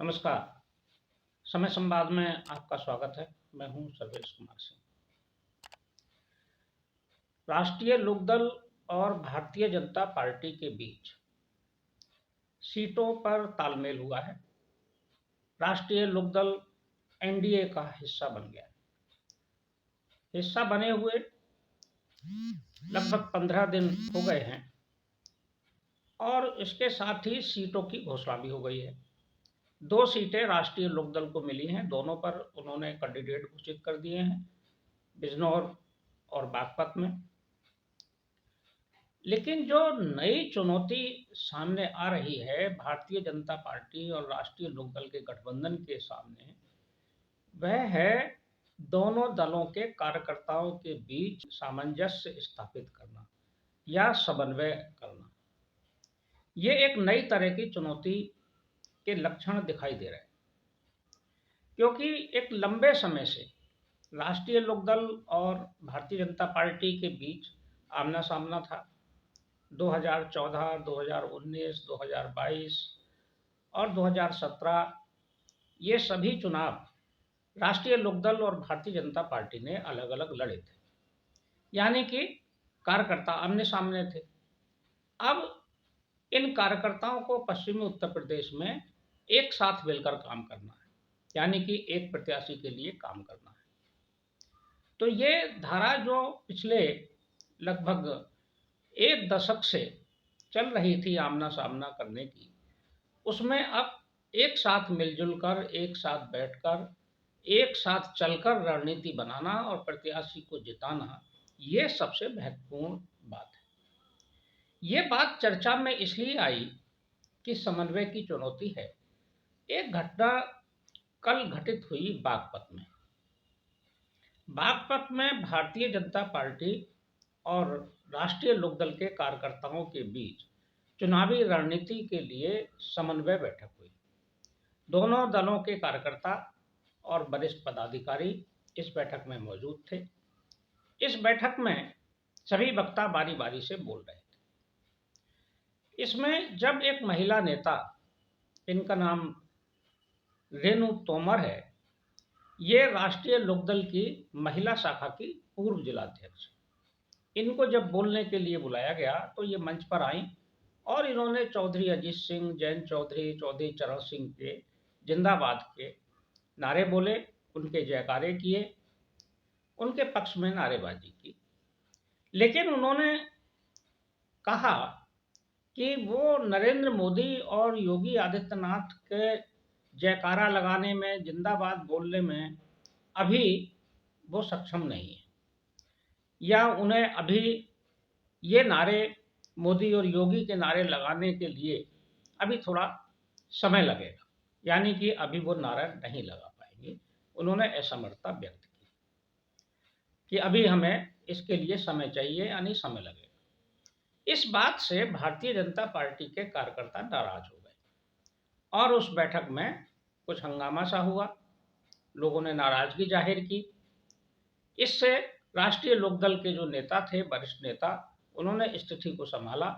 नमस्कार। समय संवाद में आपका स्वागत है। मैं हूं सर्वेश कुमार सिंह। राष्ट्रीय लोकदल और भारतीय जनता पार्टी के बीच सीटों पर तालमेल हुआ है। राष्ट्रीय लोकदल एनडीए का हिस्सा बन गया। हिस्सा बने हुए लगभग 15 दिन हो गए हैं और इसके साथ ही सीटों की घोषणा भी हो गई है। 2 सीटें राष्ट्रीय लोकदल को मिली हैं। दोनों पर उन्होंने कैंडिडेट घोषित कर दिए हैं, बिजनौर और बागपत में। लेकिन जो नई चुनौती सामने आ रही है भारतीय जनता पार्टी और राष्ट्रीय लोकदल के गठबंधन के सामने, वह है दोनों दलों के कार्यकर्ताओं के बीच सामंजस्य स्थापित करना या समन्वय करना। ये एक नई तरह की चुनौती के लक्षण दिखाई दे रहे हैं, क्योंकि एक लंबे समय से राष्ट्रीय लोकदल और भारतीय जनता पार्टी के बीच आमना सामना था। 2014, 2019, 2022 और 2017 ये सभी चुनाव राष्ट्रीय लोकदल और भारतीय जनता पार्टी ने अलग अलग लड़े थे, यानी कि कार्यकर्ता आमने सामने थे। अब इन कार्यकर्ताओं को पश्चिमी उत्तर प्रदेश में एक साथ मिलकर काम करना है, यानी कि एक प्रत्याशी के लिए काम करना है। तो ये धारा जो पिछले लगभग 1 दशक से चल रही थी आमना सामना करने की, उसमें अब एक साथ मिलजुल कर, एक साथ बैठकर, एक साथ चलकर रणनीति बनाना और प्रत्याशी को जिताना, ये सबसे महत्वपूर्ण बात है। ये बात चर्चा में इसलिए आई कि समन्वय की चुनौती है। एक घटना कल घटित हुई बागपत में। बागपत में भारतीय जनता पार्टी और राष्ट्रीय लोकदल के कार्यकर्ताओं के बीच चुनावी रणनीति के लिए समन्वय बैठक हुई। दोनों दलों के कार्यकर्ता और वरिष्ठ पदाधिकारी इस बैठक में मौजूद थे। इस बैठक में सभी वक्ता बारी बारी से बोल रहे थे। इसमें जब एक महिला नेता, इनका नाम रेणु तोमर है, ये राष्ट्रीय लोकदल की महिला शाखा की पूर्व जिलाध्यक्ष, इनको जब बोलने के लिए बुलाया गया तो ये मंच पर आई और इन्होंने चौधरी अजीत सिंह, जयंत चौधरी, चौधरी चरण सिंह के जिंदाबाद के नारे बोले, उनके जयकारे किए, उनके पक्ष में नारेबाजी की। लेकिन उन्होंने कहा कि वो नरेंद्र मोदी और योगी आदित्यनाथ के जयकारा लगाने में, जिंदाबाद बोलने में अभी वो सक्षम नहीं है, या उन्हें अभी ये नारे, मोदी और योगी के नारे लगाने के लिए अभी थोड़ा समय लगेगा, यानी कि अभी वो नारा नहीं लगा पाएंगे। उन्होंने असमर्थता व्यक्त की कि अभी हमें इसके लिए समय चाहिए, यानी समय लगेगा। इस बात से भारतीय जनता पार्टी के कार्यकर्ता नाराज हो गए और उस बैठक में कुछ हंगामा सा हुआ। लोगों ने नाराजगी जाहिर की। इससे राष्ट्रीय लोकदल के जो नेता थे, वरिष्ठ नेता, उन्होंने स्थिति को संभाला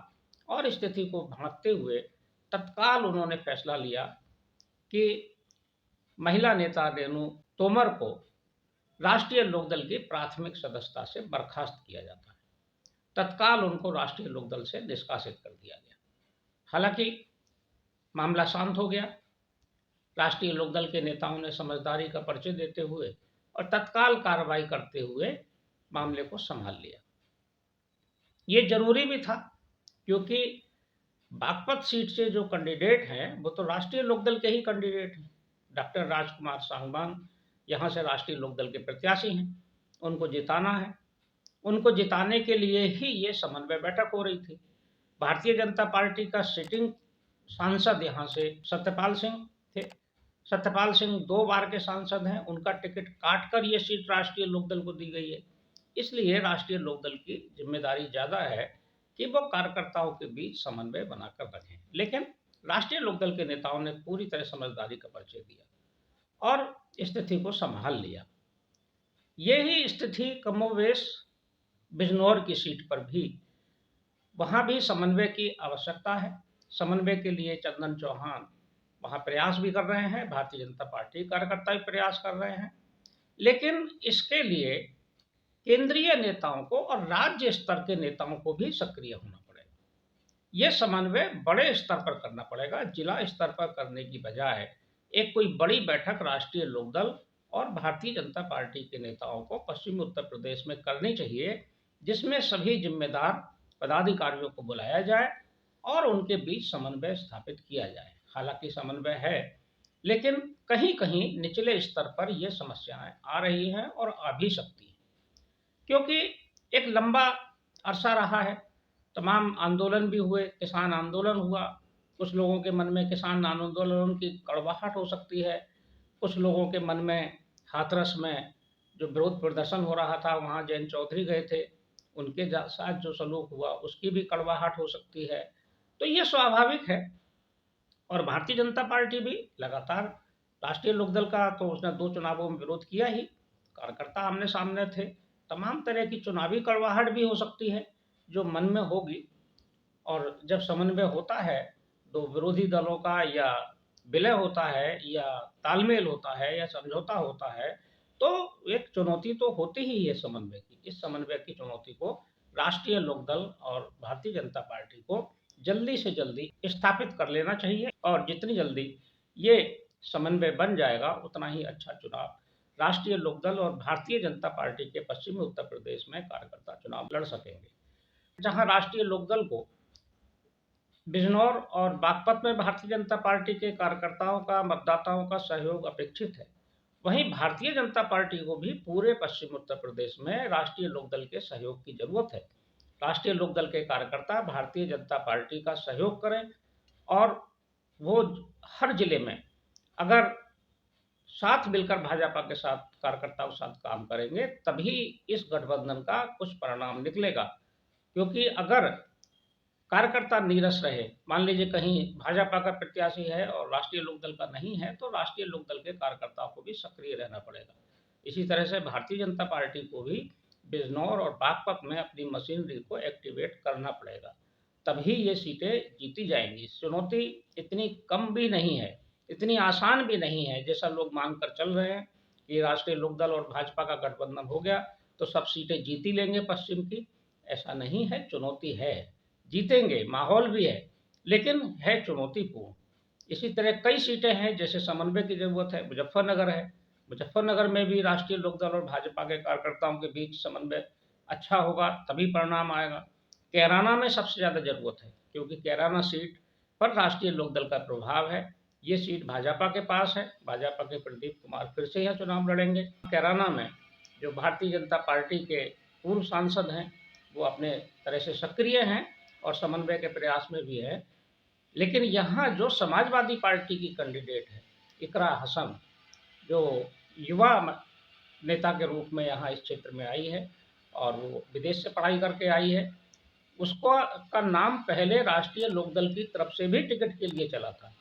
और स्थिति को भांपते हुए तत्काल उन्होंने फैसला लिया कि महिला नेता रेणु तोमर को राष्ट्रीय लोकदल की प्राथमिक सदस्यता से बर्खास्त किया जाता है। तत्काल उनको राष्ट्रीय लोकदल से निष्कासित कर दिया गया। हालांकि मामला शांत हो गया। राष्ट्रीय लोकदल के नेताओं ने समझदारी का परिचय देते हुए और तत्काल कार्रवाई करते हुए मामले को संभाल लिया। ये जरूरी भी था, क्योंकि बागपत सीट से जो कैंडिडेट हैं वो तो राष्ट्रीय लोकदल के ही कैंडिडेट हैं। डॉक्टर राजकुमार सांगवान यहाँ से राष्ट्रीय लोकदल के प्रत्याशी हैं। उनको जिताना है। उनको जिताने के लिए ही ये समन्वय बैठक हो रही थी। भारतीय जनता पार्टी का सिटिंग सांसद यहाँ से सत्यपाल सिंह थे। सत्यपाल सिंह 2 बार के सांसद हैं। उनका टिकट काटकर ये सीट राष्ट्रीय लोकदल को दी गई है। इसलिए राष्ट्रीय लोकदल की जिम्मेदारी ज़्यादा है कि वो कार्यकर्ताओं के बीच समन्वय बनाकर रखें। लेकिन राष्ट्रीय लोकदल के नेताओं ने पूरी तरह समझदारी का परिचय दिया और स्थिति को संभाल लिया। यही स्थिति कमोवेश बिजनौर की सीट पर भी, वहाँ भी समन्वय की आवश्यकता है। समन्वय के लिए चंदन चौहान वहाँ प्रयास भी कर रहे हैं, भारतीय जनता पार्टी कार्यकर्ता भी प्रयास कर रहे हैं। लेकिन इसके लिए केंद्रीय नेताओं को और राज्य स्तर के नेताओं को भी सक्रिय होना पड़ेगा। ये समन्वय बड़े स्तर पर करना पड़ेगा, जिला स्तर पर करने की बजाय एक कोई बड़ी बैठक राष्ट्रीय लोकदल और भारतीय जनता पार्टी के नेताओं को पश्चिमी उत्तर प्रदेश में करनी चाहिए, जिसमें सभी जिम्मेदार पदाधिकारियों को बुलाया जाए और उनके बीच समन्वय स्थापित किया जाए। हालांकि समन्वय है, लेकिन कहीं-कहीं निचले स्तर पर ये समस्याएं आ रही हैं और आ भी सकती हैं, क्योंकि एक लंबा अरसा रहा है, तमाम आंदोलन भी हुए, किसान आंदोलन हुआ, कुछ लोगों के मन में किसान आंदोलन की कड़वाहट हो सकती है, कुछ लोगों के मन में हाथरस में जो विरोध प्रदर्शन हो रहा था, वहाँ जयंत चौधरी गए थे, उनके साथ जो सलूक हुआ उसकी भी कड़वाहट हो सकती है। तो ये स्वाभाविक है। और भारतीय जनता पार्टी भी लगातार राष्ट्रीय लोकदल का तो उसने 2 चुनावों में विरोध किया ही, कार्यकर्ता आमने-सामने थे। तमाम तरह की चुनावी कड़वाहट भी हो सकती है, जो मन में होगी। और जब समन्वय होता है, 2 विरोधी दलों का या विलय होता है या तालमेल होता है या समझौता होता है, तो एक चुनौती तो होती ही है समन्वय की। इस समन्वय की चुनौती को राष्ट्रीय लोकदल और भारतीय जनता पार्टी को जल्दी से जल्दी स्थापित कर लेना चाहिए, और जितनी जल्दी ये समन्वय बन जाएगा, उतना ही अच्छा चुनाव राष्ट्रीय लोकदल और भारतीय जनता पार्टी के पश्चिमी उत्तर प्रदेश में कार्यकर्ता चुनाव लड़ सकेंगे। जहां राष्ट्रीय लोकदल को बिजनौर और बागपत में भारतीय जनता पार्टी के कार्यकर्ताओं का, मतदाताओं का सहयोग अपेक्षित है, वहीं भारतीय जनता पार्टी को भी पूरे पश्चिम उत्तर प्रदेश में राष्ट्रीय लोकदल के सहयोग की जरूरत है। राष्ट्रीय लोकदल के कार्यकर्ता भारतीय जनता पार्टी का सहयोग करें, और वो हर जिले में अगर साथ मिलकर भाजपा के साथ कार्यकर्ताओं के साथ काम करेंगे, तभी इस गठबंधन का कुछ परिणाम निकलेगा। क्योंकि अगर कार्यकर्ता नीरस रहे, मान लीजिए कहीं भाजपा का प्रत्याशी है और राष्ट्रीय लोकदल का नहीं है, तो राष्ट्रीय लोकदल के कार्यकर्ताओं को भी सक्रिय रहना पड़ेगा। इसी तरह से भारतीय जनता पार्टी को भी बिजनौर और बागपत में अपनी मशीनरी को एक्टिवेट करना पड़ेगा, तभी ये सीटें जीती जाएंगी। चुनौती इतनी कम भी नहीं है, इतनी आसान भी नहीं है जैसा लोग मानकर चल रहे हैं कि राष्ट्रीय लोकदल और भाजपा का गठबंधन हो गया तो सब सीटें जीत ही लेंगे पश्चिम की। ऐसा नहीं है, चुनौती है, जीतेंगे, माहौल भी है, लेकिन है चुनौतीपूर्ण। इसी तरह कई सीटें हैं, जैसे समन्वय की ज़रूरत है, मुजफ्फरनगर है। मुजफ्फरनगर में भी राष्ट्रीय लोकदल और भाजपा के कार्यकर्ताओं के बीच समन्वय अच्छा होगा, तभी परिणाम आएगा। कैराना में सबसे ज़्यादा ज़रूरत है, क्योंकि कैराना सीट पर राष्ट्रीय लोकदल का प्रभाव है। ये सीट भाजपा के पास है, भाजपा के प्रदीप कुमार फिर से यह चुनाव लड़ेंगे। कैराना में जो भारतीय जनता पार्टी के पूर्व सांसद हैं, वो अपने तरह से सक्रिय हैं और समन्वय के प्रयास में भी है। लेकिन यहाँ जो समाजवादी पार्टी की कैंडिडेट है, इकरा हसन, जो युवा नेता के रूप में यहाँ इस क्षेत्र में आई है और वो विदेश से पढ़ाई करके आई है, उसको का नाम पहले राष्ट्रीय लोकदल की तरफ से भी टिकट के लिए चला था,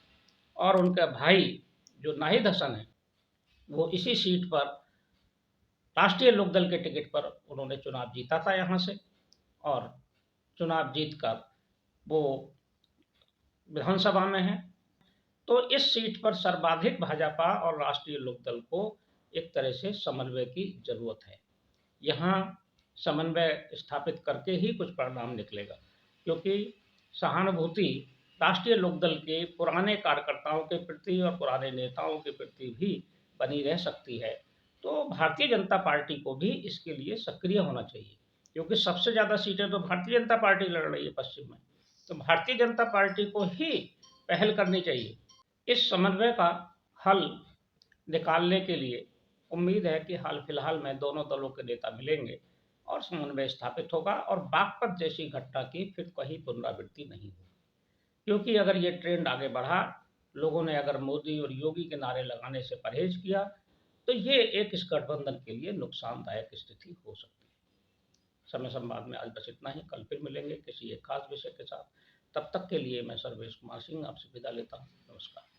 और उनका भाई जो नाहिद हसन है, वो इसी सीट पर राष्ट्रीय लोकदल के टिकट पर उन्होंने चुनाव जीता था यहाँ से, और चुनाव जीतकर वो विधानसभा में है। तो इस सीट पर सर्वाधिक भाजपा और राष्ट्रीय लोकदल को एक तरह से समन्वय की जरूरत है। यहाँ समन्वय स्थापित करके ही कुछ परिणाम निकलेगा, क्योंकि सहानुभूति राष्ट्रीय लोकदल के पुराने कार्यकर्ताओं के प्रति और पुराने नेताओं के प्रति भी बनी रह सकती है। तो भारतीय जनता पार्टी को भी इसके लिए सक्रिय होना चाहिए, क्योंकि सबसे ज़्यादा सीटें तो भारतीय जनता पार्टी लड़ रही है पश्चिम में, तो भारतीय जनता पार्टी को ही पहल करनी चाहिए। इस समन्वय का हल निकालने के लिए उम्मीद है कि हाल फिलहाल में दोनों दलों के नेता मिलेंगे और समन्वय स्थापित होगा, और बागपत जैसी घटना की फिर कहीं पुनरावृत्ति नहीं होगी। क्योंकि अगर ये ट्रेंड आगे बढ़ा, लोगों ने अगर मोदी और योगी के नारे लगाने से परहेज किया, तो ये एक इस गठबंधन के लिए नुकसानदायक स्थिति हो सकती है। समय संवाद में आज बस इतना ही, कल फिर मिलेंगे किसी एक खास विषय के साथ। तब तक के लिए मैं सर्वेश कुमार सिंह आपसे विदा लेता हूँ। नमस्कार।